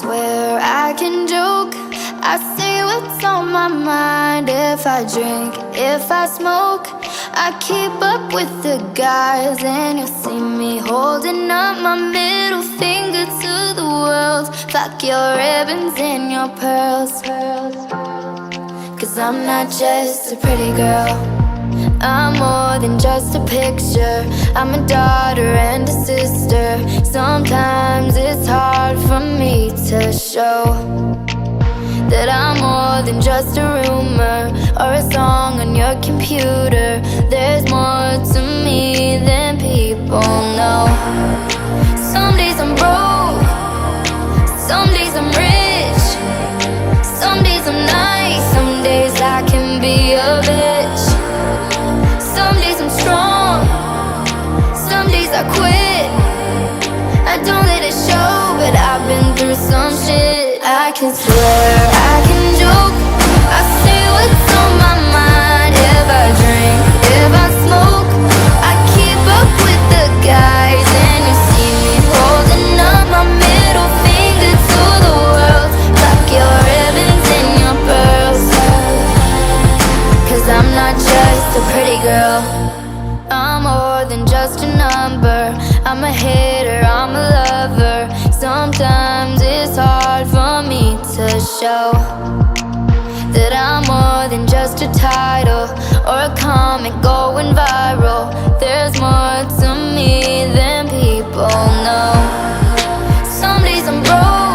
swear I can joke. I say what's on my mind. If I drink, if I smoke, I keep up with the guys, and you'll see me holding up my middle finger to the world. Fuck your ribbons and your pearls. Cause I'm not just a pretty girl, I'm more than just a picture. I'm a daughter and a sister. Sometimes it's hard for me to show that I'm more than just a rumor or a song on your computer. There's more to me than people know. Some days I'm broke, some days I'm rich, some days I'm nice, some days I can be a bitch. Some days I'm strong, some days I quit. I don't let it show, but I've been through some shit. I can swear, I can joke, I say what's on my mind. If I drink, if I smoke, I keep up with the guys, and you see me holding up my middle finger to the world. Fuck your ribbons and your pearls. Cause I'm not just a pretty girl, I'm more than just a number. I'm a hater, I'm a lover. Sometimes it's hard for me to show that I'm more than just a title or a comic going viral. There's more to me than people know. Some days I'm broke,